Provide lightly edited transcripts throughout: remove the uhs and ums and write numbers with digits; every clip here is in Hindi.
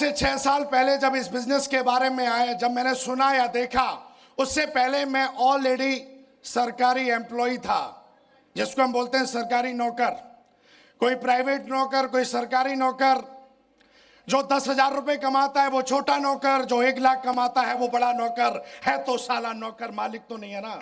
से 6 साल पहले जब इस बिजनेस के बारे में आया, जब मैंने सुना या देखा, उससे पहले मैं ऑलरेडी सरकारी एम्प्लॉय था, जिसको हम बोलते हैं सरकारी नौकर। कोई प्राइवेट नौकर, कोई सरकारी नौकर। जो 10,000 रुपए कमाता है वो छोटा नौकर, जो 1 लाख कमाता है वो बड़ा नौकर है। तो साला नौकर, मालिक तो नहीं है ना।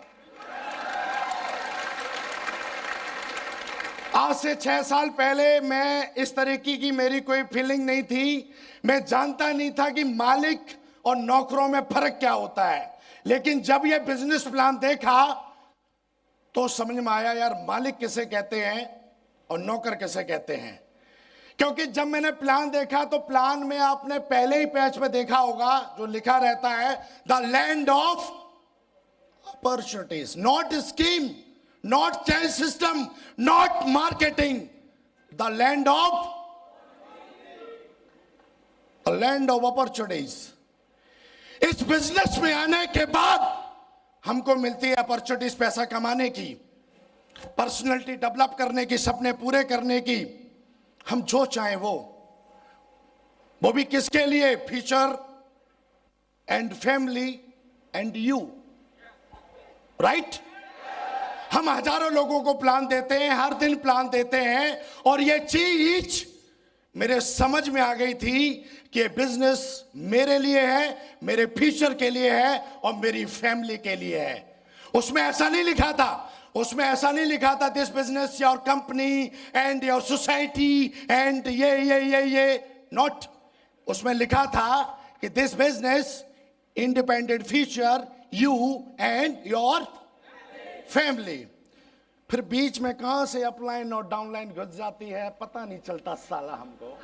आज से 6 साल पहले मैं इस तरीके की मेरी कोई फीलिंग नहीं थी। मैं जानता नहीं था कि मालिक और नौकरों में फर्क क्या होता है। लेकिन जब ये बिजनेस प्लान देखा तो समझ में आया, यार मालिक किसे कहते हैं और नौकर किसे कहते हैं। क्योंकि जब मैंने प्लान देखा तो प्लान में आपने पहले ही पेज पे देखा होगा जो लिखा रहता है, the land of opportunities, not scheme, not change system, not marketing, the land of opportunities. इस बिजनेस में आने के बाद हमको मिलती है अपॉर्चुनिटीज पैसा कमाने की, पर्सनैलिटी डेवलप करने की, सपने पूरे करने की। हम जो चाहें वो भी किसके लिए? Future and family and you, right. हम हजारों लोगों को प्लान देते हैं, हर दिन प्लान देते हैं, और ये चीज मेरे समझ में आ गई थी कि ये बिजनेस मेरे लिए है, मेरे फ्यूचर के लिए है और मेरी फैमिली के लिए है। उसमें ऐसा नहीं लिखा था, this business your company and your society and ये नॉट। उसमें लिखा था कि this business independent future you and your family. फिर बीच में कहां से अपलाइन और डाउनलाइन घुस जाती है पता नहीं चलता साला हमको।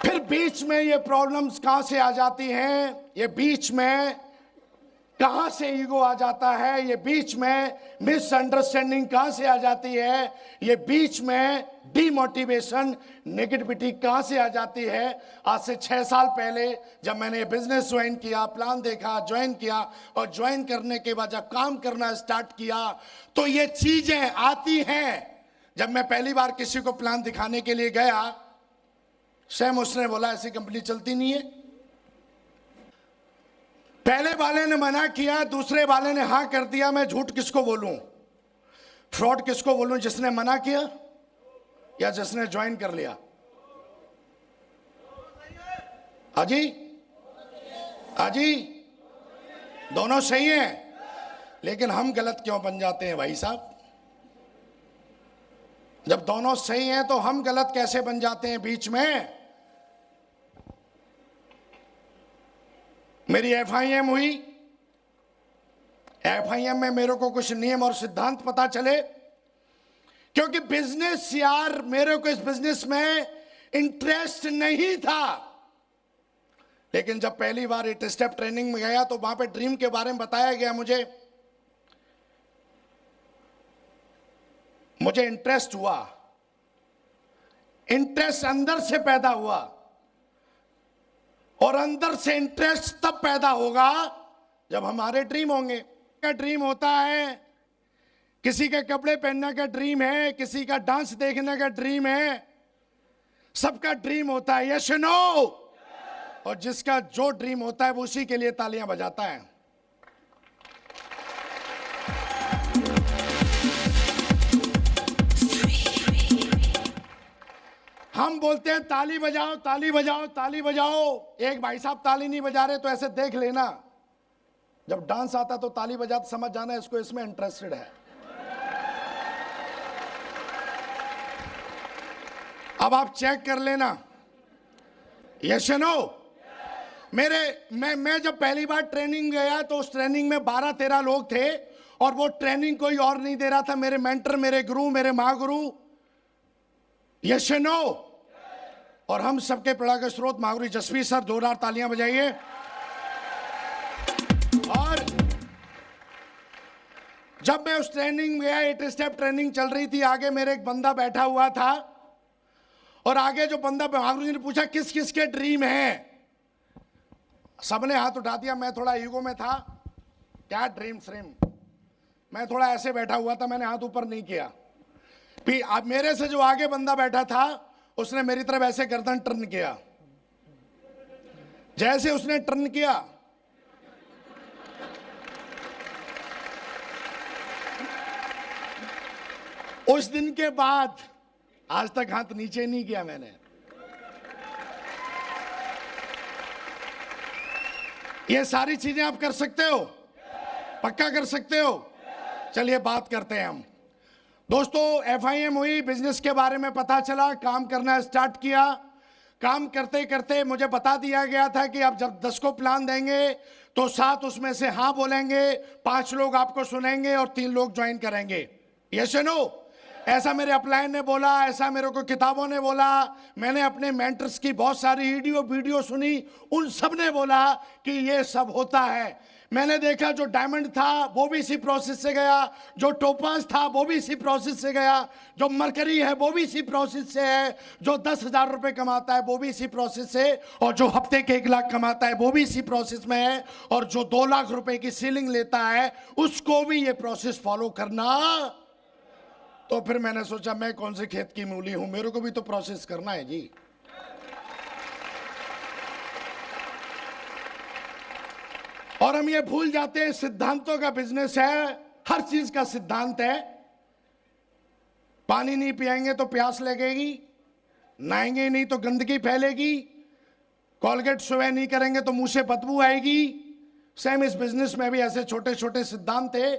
फिर बीच में ये प्रॉब्लम्स कहां से आ जाती हैं, ये बीच में कहां से ईगो आ जाता है, ये बीच में मिसअंडरस्टैंडिंग कहां से आ जाती है, ये बीच में डीमोटिवेशन, नेगेटिविटी कहां से आ जाती है। आज से 6 साल पहले जब मैंने ये बिजनेस ज्वाइन किया, प्लान देखा, ज्वाइन किया, और ज्वाइन करने के बाद जब काम करना स्टार्ट किया तो ये चीजें आती हैं। जब मैं पहली बार किसी को प्लान दिखाने के लिए गया, सैम उसने बोला ऐसी कंपनी चलती नहीं है। पहले वाले ने मना किया, दूसरे वाले ने हाँ कर दिया। मैं झूठ किसको बोलूं, फ्रॉड किसको बोलूं, जिसने मना किया या जिसने ज्वाइन कर लिया? हाजी हाजी, दोनों सही हैं, लेकिन हम गलत क्यों बन जाते हैं भाई साहब? जब दोनों सही हैं तो हम गलत कैसे बन जाते हैं बीच में? मेरी FIM हुई, FIM में मेरे को कुछ नियम और सिद्धांत पता चले, क्योंकि बिजनेस, यार मेरे को इस बिजनेस में इंटरेस्ट नहीं था। लेकिन जब पहली बार 8 स्टेप ट्रेनिंग में गया तो वहां पे ड्रीम के बारे में बताया गया मुझे इंटरेस्ट हुआ, इंटरेस्ट अंदर से पैदा हुआ, और अंदर से इंटरेस्ट तब पैदा होगा जब हमारे ड्रीम होंगे। क्या ड्रीम होता है? किसी के कपड़े पहनने का ड्रीम है, किसी का डांस देखने का ड्रीम है, सबका ड्रीम होता है, यस नो। और जिसका जो ड्रीम होता है वो उसी के लिए तालियां बजाता है। हम बोलते हैं ताली बजाओ, ताली बजाओ, ताली बजाओ। एक भाई साहब ताली नहीं बजा रहे तो ऐसे देख लेना, जब डांस आता तो ताली बजाते समझ जाना इसको, इसमें इंटरेस्टेड है। अब आप चेक कर लेना, यस नो। मैं जब पहली बार ट्रेनिंग गया तो उस ट्रेनिंग में 12-13 लोग थे, और वो ट्रेनिंग कोई और नहीं दे रहा था, मेरे मेंटर, मेरे गुरु, मेरे महागुरु, यस नो। और हम सबके प्रेरणा के स्रोत महागुरु जसवीर सर, जोरदार तालियां बजाइए। और जब मैं उस ट्रेनिंग में गया, 8 स्टेप ट्रेनिंग चल रही थी, आगे मेरे एक बंदा बैठा हुआ था, और आगे जो बंदा, महागुरु जी ने पूछा किस किस के ड्रीम है? सबने हाथ उठा दिया। मैं थोड़ा ईगो में था, क्या ड्रीम श्रीम, मैं थोड़ा ऐसे बैठा हुआ था, मैंने हाथ ऊपर नहीं किया। अब मेरे से जो आगे बंदा बैठा था उसने मेरी तरफ ऐसे गर्दन टर्न किया। जैसे उसने टर्न किया, उस दिन के बाद आज तक हाथ नीचे नहीं किया मैंने। ये सारी चीजें आप कर सकते हो, पक्का कर सकते हो। चलिए बात करते हैं हम। दोस्तों, एफआईएम हुई, बिजनेस के बारे में पता चला, काम करना स्टार्ट किया। काम करते करते मुझे बता दिया गया था कि आप जब 10 को प्लान देंगे तो 7 उसमें से हाँ बोलेंगे, 5 लोग आपको सुनेंगे और 3 लोग ज्वाइन करेंगे। यस या नो? ऐसा मेरे अपलाइन ने बोला, ऐसा मेरे को किताबों ने बोला, मैंने अपने मेंटर्स की बहुत सारी वीडियो सुनी, उन सब ने बोला कि ये सब होता है। मैंने देखा जो डायमंड था वो भी इसी प्रोसेस से गया, जो टोपाज था वो भी इसी प्रोसेस से गया, जो मरकरी है वो भी इसी प्रोसेस से है, जो 10,000 रुपए कमाता है वो भी इसी प्रोसेस से, और जो हफ्ते के 1 लाख कमाता है वो भी इसी प्रोसेस में है, और जो 2 लाख रुपए की सीलिंग लेता है उसको भी ये प्रोसेस फॉलो करना। तो फिर मैंने सोचा मैं कौन से खेत की मूली हूं, मेरे को भी तो प्रोसेस करना है जी। और हम ये भूल जाते हैं सिद्धांतों का बिजनेस है, हर चीज का सिद्धांत है। पानी नहीं पिएंगे तो प्यास लगेगी, नहाएंगे नहीं तो गंदगी फैलेगी, कॉलगेट सुबह नहीं करेंगे तो मुंह से बदबू आएगी। सेम इस बिजनेस में भी ऐसे छोटे छोटे सिद्धांत थे।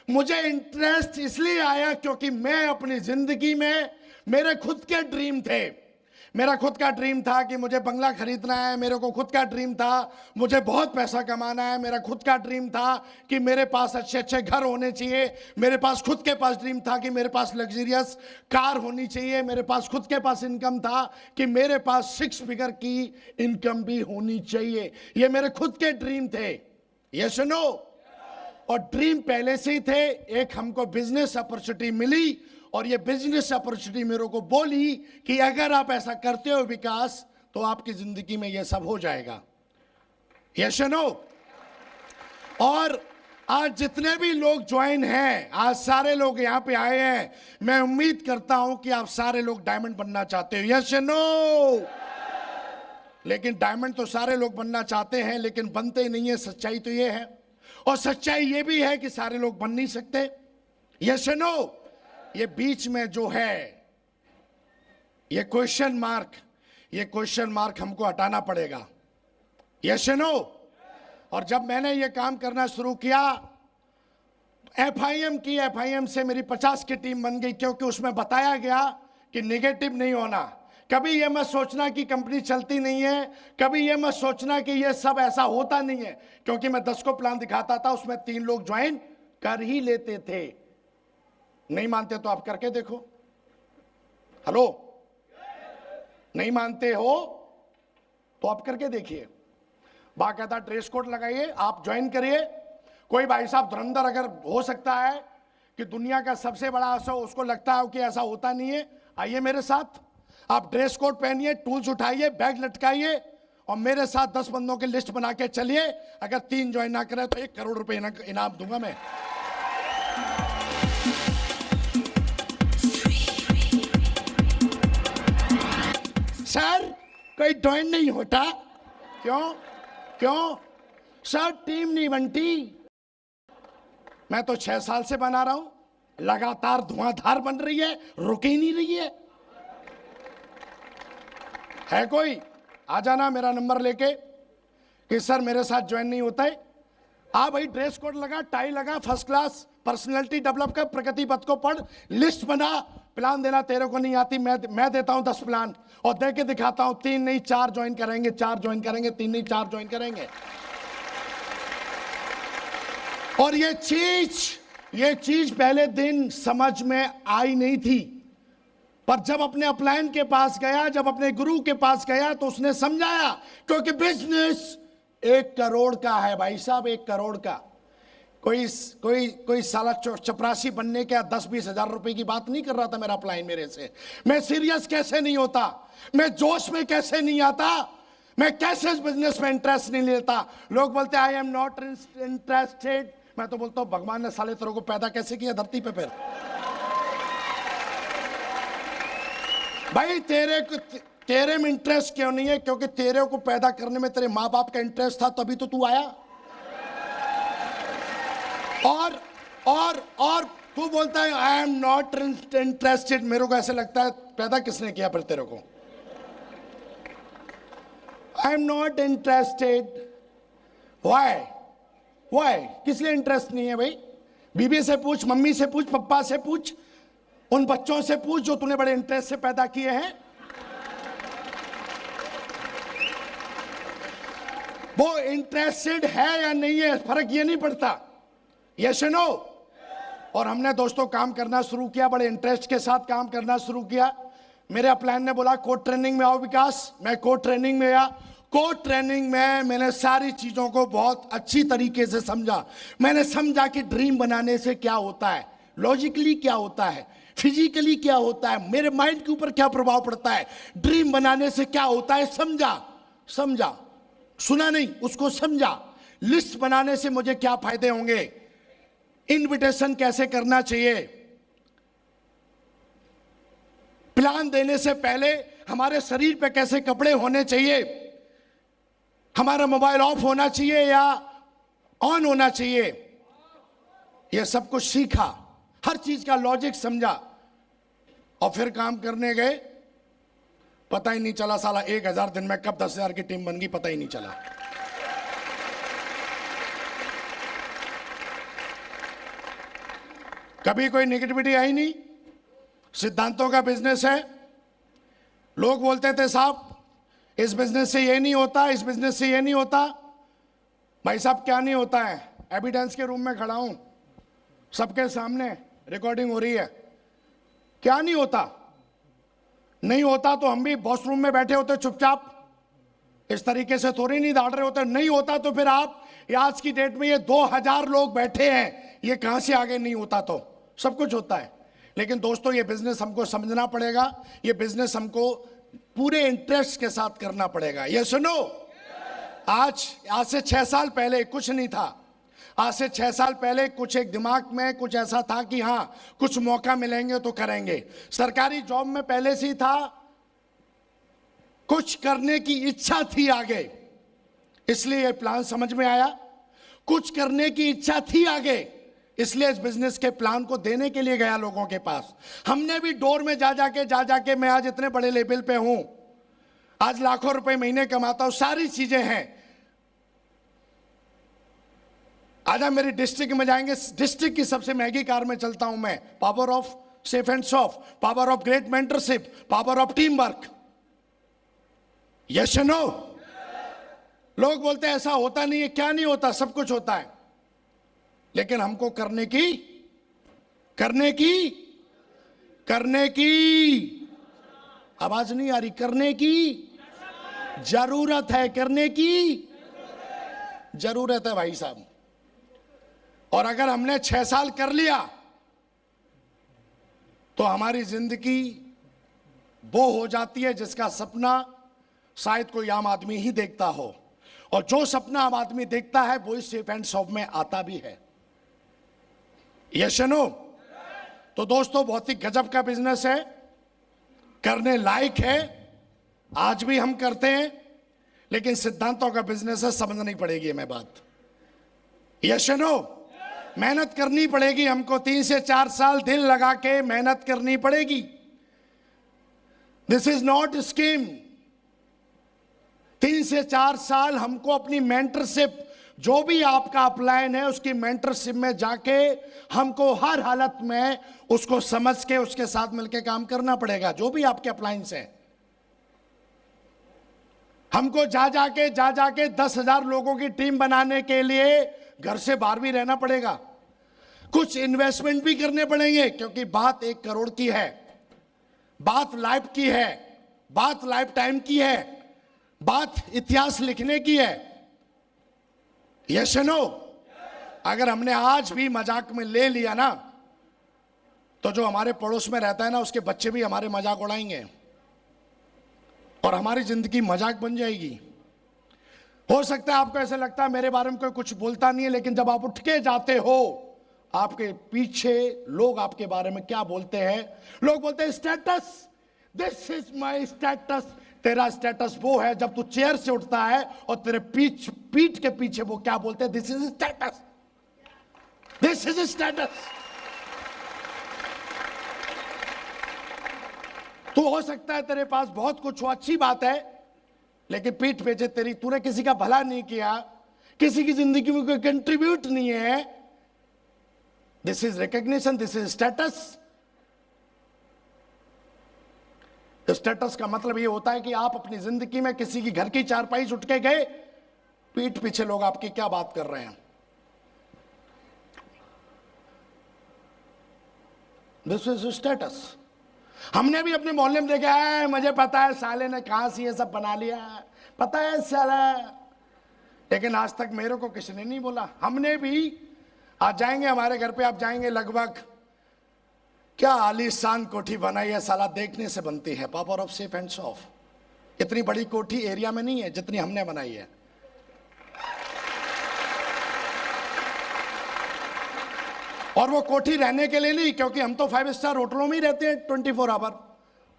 मुझे इंटरेस्ट इसलिए आया क्योंकि मैं अपनी जिंदगी में, मेरे खुद के ड्रीम थे। मेरा खुद का ड्रीम था कि मुझे बंगला खरीदना है, मेरे को खुद का ड्रीम था मुझे बहुत पैसा कमाना है, मेरा खुद का ड्रीम था कि मेरे पास अच्छे अच्छे घर होने चाहिए, मेरे पास खुद के पास ड्रीम था कि मेरे पास लग्जरियस कार होनी चाहिए, मेरे पास खुद के पास इनकम था कि मेरे पास 6 फिगर की इनकम भी होनी चाहिए। ये मेरे खुद के ड्रीम थे। Yes no? और ड्रीम पहले से ही थे। एक हमको बिजनेस अपॉर्चुनिटी मिली और ये बिजनेस अपॉर्चुनिटी मेरे को बोली कि अगर आप ऐसा करते हो विकास तो आपकी जिंदगी में ये सब हो जाएगा। Yes no? और आज जितने भी लोग ज्वाइन हैं, आज सारे लोग यहां पे आए हैं, मैं उम्मीद करता हूं कि आप सारे लोग डायमंड बनना चाहते हो। Yes no? लेकिन डायमंड तो सारे लोग बनना चाहते हैं लेकिन बनते नहीं है। सच्चाई तो ये है, और सच्चाई ये भी है कि सारे लोग बन नहीं सकते। Yes no? ये बीच में जो है ये क्वेश्चन मार्क हमको हटाना पड़ेगा। Yes no? और जब मैंने ये काम करना शुरू किया, एफआईएम से मेरी 50 की टीम बन गई, क्योंकि उसमें बताया गया कि नेगेटिव नहीं होना। कभी ये मत सोचना कि कंपनी चलती नहीं है, कभी ये मत सोचना कि ये सब ऐसा होता नहीं है, क्योंकि मैं 10 को प्लान दिखाता था, उसमें 3 लोग ज्वाइन कर ही लेते थे। नहीं मानते तो आप करके देखो। हेलो? नहीं मानते हो तो आप करके देखिए। बाकायदा ड्रेस कोड लगाइए, आप ज्वाइन करिए। कोई भाई साहब धुरंधर अगर हो सकता है कि दुनिया का सबसे बड़ा ऐसा, उसको लगता है कि ऐसा होता नहीं है, आइए मेरे साथ। आप ड्रेस कोड पहनिए, टूल्स उठाइए, बैग लटकाइए और मेरे साथ 10 बंदों की लिस्ट बना के चलिए। अगर 3 ज्वाइन ना करें तो 1 करोड़ रुपए इनाम दूंगा मैं। सर कोई ज्वाइन नहीं होता? क्यों सर? टीम नहीं बनती। मैं तो 6 साल से बना रहा हूं, लगातार धुआंधार बन रही है, रुक ही नहीं रही है। कोई आ जाना मेरा नंबर लेके कि सर मेरे साथ ज्वाइन नहीं होता है। आ भाई, ड्रेस कोड लगा, टाई लगा, फर्स्ट क्लास पर्सनालिटी डेवलप कर, प्रगति पथ को पढ़, लिस्ट बना। प्लान देना तेरे को नहीं आती, मैं देता हूं 10 प्लान और दे के दिखाता हूं। 3 नहीं 4 ज्वाइन करेंगे, 4 ज्वाइन करेंगे, 3 नहीं 4 ज्वाइन करेंगे। और ये चीज पहले दिन समझ में आई नहीं थी, पर जब अपने अपलाइन के पास गया, जब अपने गुरु के पास गया तो उसने समझाया। क्योंकि बिजनेस 1 करोड़ का है भाई साहब, 1 करोड़ का। कोई साला चपरासी बनने के 10-20 हजार रुपए की बात नहीं कर रहा था मेरा अपलाइन मेरे से। मैं सीरियस कैसे नहीं होता, मैं जोश में कैसे नहीं आता, मैं कैसे इस बिजनेस में इंटरेस्ट नहीं लेता। लोग बोलते आई एम नॉट इंटरेस्टेड, मैं तो बोलता हूं भगवान ने साले तेरे को पैदा कैसे किया धरती पे फिर? भाई तेरे में इंटरेस्ट क्यों नहीं है? क्योंकि तेरे को पैदा करने में तेरे माँ बाप का इंटरेस्ट था, तभी तो तू आया। और तू बोलता है आई एम नॉट इंटरेस्टेड। मेरे को ऐसे लगता है पैदा किसने किया फिर तेरे को? I am not interested. Why किस लिए इंटरेस्ट नहीं है भाई? बीबी से पूछ, मम्मी से पूछ, पप्पा से पूछ, उन बच्चों से पूछ जो तूने बड़े इंटरेस्ट से पैदा किए हैं। वो इंटरेस्टेड है या नहीं है, फर्क ये नहीं पड़ता। Yes no. और हमने दोस्तों काम करना शुरू किया, बड़े इंटरेस्ट के साथ काम करना शुरू किया। मेरे अपलाइन ने बोला कोड ट्रेनिंग में आओ विकास। मैं कोड ट्रेनिंग में आया। कोड ट्रेनिंग में मैंने सारी चीजों को बहुत अच्छी तरीके से समझा। मैंने समझा कि ड्रीम बनाने से क्या होता है, लॉजिकली क्या होता है, फिजिकली क्या होता है, मेरे माइंड के ऊपर क्या प्रभाव पड़ता है, ड्रीम बनाने से क्या होता है। समझा, सुना नहीं, उसको समझा। लिस्ट बनाने से मुझे क्या फायदे होंगे, इनविटेशन कैसे करना चाहिए, प्लान देने से पहले हमारे शरीर पे कैसे कपड़े होने चाहिए, हमारा मोबाइल ऑफ होना चाहिए या ऑन होना चाहिए, यह सब कुछ सीखा, हर चीज का लॉजिक समझा। और फिर काम करने गए, पता ही नहीं चला साला 1000 दिन में कब 10,000 की टीम बन गई, पता ही नहीं चला। कभी कोई नेगेटिविटी आई नहीं। सिद्धांतों का बिजनेस है। लोग बोलते थे साहब इस बिजनेस से ये नहीं होता, इस बिजनेस से ये नहीं होता। भाई साहब क्या नहीं होता है? एविडेंस के रूम में खड़ा हूं, सबके सामने रिकॉर्डिंग हो रही है। क्या नहीं होता? नहीं होता तो हम भी बॉस रूम में बैठे होते चुपचाप, इस तरीके से थोड़ी नहीं दाड़ रहे होते। नहीं होता तो फिर आप आज की डेट में ये 2000 लोग बैठे हैं, ये कहां से आगे नहीं होता? तो सब कुछ होता है। लेकिन दोस्तों ये बिजनेस हमको समझना पड़ेगा, ये बिजनेस हमको पूरे इंटरेस्ट के साथ करना पड़ेगा। ये सुनो, आज से 6 साल पहले कुछ नहीं था। आज से 6 साल पहले कुछ एक दिमाग में कुछ ऐसा था कि हाँ कुछ मौका मिलेंगे तो करेंगे। सरकारी जॉब में पहले से ही था, कुछ करने की इच्छा थी आगे, इसलिए ये प्लान समझ में आया। कुछ करने की इच्छा थी आगे, इसलिए इस बिजनेस के प्लान को देने के लिए गया लोगों के पास। हमने भी डोर में जा जाके मैं आज इतने बड़े लेवल पे हूं, आज लाखों रुपए महीने कमाता हूं, सारी चीजें हैं। आज आप मेरी डिस्ट्रिक्ट में जाएंगे, डिस्ट्रिक्ट की सबसे महंगी कार में चलता हूं मैं। Power of safe and soft, power of great mentorship, power of team work. Yes no. लोग बोलते हैं ऐसा होता नहीं है। क्या नहीं होता? सब कुछ होता है, लेकिन हमको करने की आवाज नहीं आ रही, करने की जरूरत है, करने की जरूरत है भाई साहब। और अगर हमने 6 साल कर लिया तो हमारी जिंदगी वो हो जाती है जिसका सपना शायद कोई आम आदमी ही देखता हो, और जो सपना आम आदमी देखता है वो इस सेफ एंड सॉफ्ट में आता भी है। Yes no. तो दोस्तों बहुत ही गजब का बिजनेस है, करने लायक है, आज भी हम करते हैं, लेकिन सिद्धांतों का बिजनेस है, समझनी पड़ेगी हमें बात। Yes no. मेहनत करनी पड़ेगी हमको, 3 से 4 साल दिल लगा के मेहनत करनी पड़ेगी। This is not scheme. 3 से 4 साल हमको अपनी मेंटरशिप, जो भी आपका अपलाइन है उसकी मेंटरशिप में जाके हमको हर हालत में उसको समझ के उसके साथ मिलकर काम करना पड़ेगा। जो भी आपके अपलाइंस है, हमको जा जाके 10,000 लोगों की टीम बनाने के लिए घर से बाहर भी रहना पड़ेगा, कुछ इन्वेस्टमेंट भी करने पड़ेंगे, क्योंकि बात 1 करोड़ की है, बात लाइफ की है, बात लाइफ टाइम की है, बात इतिहास लिखने की है। Yes no. अगर हमने आज भी मजाक में ले लिया ना, तो जो हमारे पड़ोस में रहता है ना उसके बच्चे भी हमारे मजाक उड़ाएंगे और हमारी जिंदगी मजाक बन जाएगी। हो सकता है आपको ऐसा लगता है मेरे बारे में कोई कुछ बोलता नहीं है, लेकिन जब आप उठ के जाते हो, आपके पीछे लोग आपके बारे में क्या बोलते हैं। लोग बोलते हैं status, this is my status. तेरा स्टेटस वो है जब तू चेयर से उठता है और तेरे पीठ के पीछे वो क्या बोलते हैं, this is status, this is status. तो हो सकता है तेरे पास बहुत कुछ हो, अच्छी बात है, लेकिन पीठ पीछे तेरी, तूने किसी का भला नहीं किया, किसी की जिंदगी में कोई कंट्रीब्यूट नहीं है, this is recognition, this is status. Status का मतलब ये होता है कि आप अपनी जिंदगी में किसी की घर की चारपाई उठ के गए, पीठ पीछे लोग आपकी क्या बात कर रहे हैं, दिस इज स्टेटस। हमने भी अपने मोहल्ले में देखा है, मुझे पता है साले ने कहां से ये सब बना लिया है, पता है साला, लेकिन आज तक मेरे को किसी ने नहीं बोला। हमने भी, आज जाएंगे हमारे घर पे, आप जाएंगे, लगभग क्या आलीशान कोठी बनाई है साला, देखने से बनती है, पावर ऑफ सेफ एंड सॉफ। इतनी बड़ी कोठी एरिया में नहीं है जितनी हमने बनाई है। और वो कोठी रहने के लिए नहीं, क्योंकि हम तो 5 स्टार होटलों में ही रहते हैं 24 आवर।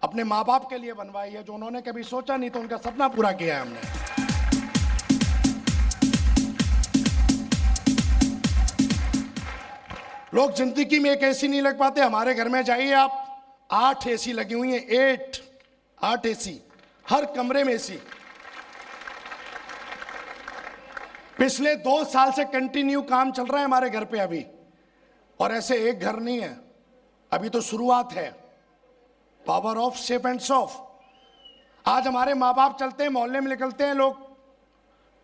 अपने माँ बाप के लिए बनवाई है, जो उन्होंने कभी सोचा नहीं, तो उनका सपना पूरा किया है हमने। लोग जिंदगी में एक एसी नहीं लग पाते, हमारे घर में जाइए आप, 8 एसी लगी हुई हैं, 8 एसी, हर कमरे में एसी। पिछले 2 साल से कंटिन्यू काम चल रहा है हमारे घर पे अभी, और ऐसे एक घर नहीं है, अभी तो शुरुआत है। पावर ऑफ सेफ एंड सॉफ। आज हमारे माँ बाप चलते हैं, मोहल्ले में निकलते हैं, लोग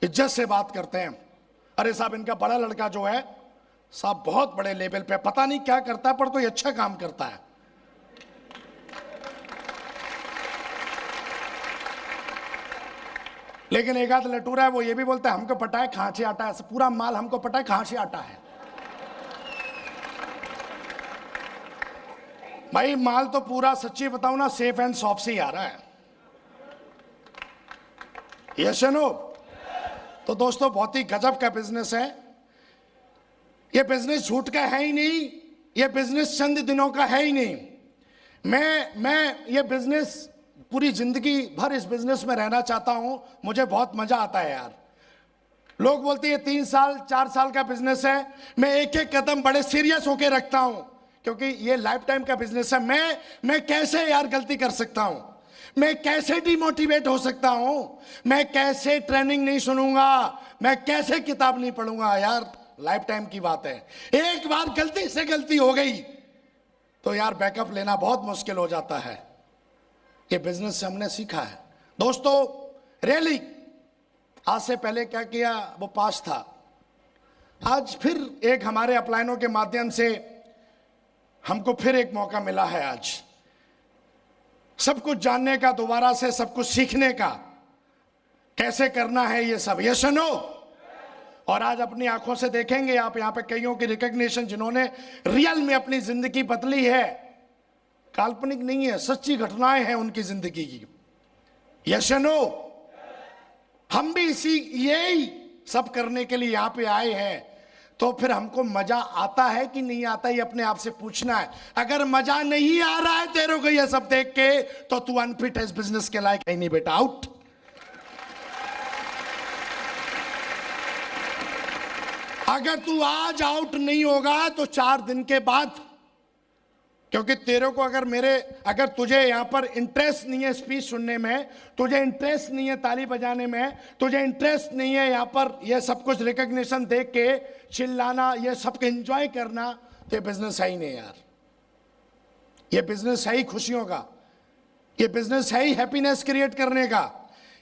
इज्जत से बात करते हैं, अरे साहब इनका बड़ा लड़का जो है साहब बहुत बड़े लेवल पे, पता नहीं क्या करता है पर कोई अच्छा काम करता है। लेकिन एक आध लटूरा है, वो ये भी बोलता है हमको पता है कहां से आता है, पूरा माल हमको पता है कहां से आता है। भाई माल तो पूरा, सच्ची बताऊं ना, सेफ एंड सॉफ से ही आ रहा है। Yes no. तो दोस्तों बहुत ही गजब का बिजनेस है ये। बिजनेस झूठ का है ही नहीं, ये बिजनेस चंद दिनों का है ही नहीं। मैं ये बिजनेस पूरी जिंदगी भर इस बिजनेस में रहना चाहता हूं, मुझे बहुत मजा आता है यार। लोग बोलते हैं 3 साल 4 साल का बिजनेस है, मैं एक एक कदम बड़े सीरियस होके रखता हूं, क्योंकि ये लाइफ टाइम का बिजनेस है। मैं कैसे यार गलती कर सकता हूं, मैं कैसे डिमोटिवेट हो सकता हूं, मैं कैसे ट्रेनिंग नहीं सुनूंगा, मैं कैसे किताब नहीं पढ़ूंगा यार, लाइफ टाइम की बात है। एक बार गलती से गलती हो गई तो यार बैकअप लेना बहुत मुश्किल हो जाता है। ये बिजनेस से हमने सीखा है दोस्तों। रैली आज से पहले क्या किया, वो पास था, आज फिर एक हमारे अपलाइनों के माध्यम से हमको फिर एक मौका मिला है आज सब कुछ जानने का, दोबारा से सब कुछ सीखने का, कैसे करना है ये सब। Yes no. और आज अपनी आंखों से देखेंगे आप यहाँ पे कईयों की रिकॉग्निशन जिन्होंने रियल में अपनी जिंदगी बदली है, काल्पनिक नहीं है, सच्ची घटनाएं हैं उनकी जिंदगी की। Yes no. हम भी इसी यही सब करने के लिए यहाँ पे आए हैं, तो फिर हमको मजा आता है कि नहीं आता, ये अपने आप से पूछना है। अगर मजा नहीं आ रहा है तेरे को ये सब देख के, तो तू अनफिट है, इस बिजनेस के लायक है नहीं बेटा, आउट। अगर तू आज आउट नहीं होगा तो 4 दिन के बाद, क्योंकि तेरे को अगर तुझे यहां पर इंटरेस्ट नहीं है स्पीच सुनने में, तुझे इंटरेस्ट नहीं है ताली बजाने में, तुझे इंटरेस्ट नहीं है यहां पर ये सब कुछ रिकॉग्निशन देख के चिल्लाना, ये सब एंजॉय करना, तो ये बिजनेस है ही नहीं यार। ये बिजनेस है ही खुशियों का, ये बिजनेस है ही हैप्पीनेस क्रिएट करने का,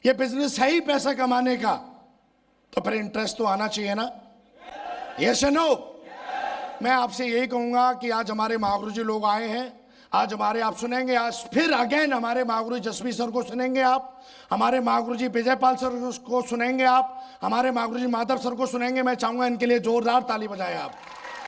ये बिजनेस है ही पैसा कमाने का। तो फिर इंटरेस्ट तो आना चाहिए ना। Yes no. मैं आपसे यही कहूंगा कि आज हमारे महागुरु जी लोग आए हैं, आज हमारे आप सुनेंगे, आज फिर अगेन हमारे महागुरु जसवी सर को सुनेंगे आप, हमारे महागुरु जी विजयपाल सर को सुनेंगे आप, हमारे महागुरु जी माधव सर को सुनेंगे। मैं चाहूंगा इनके लिए जोरदार ताली बजाएं आप।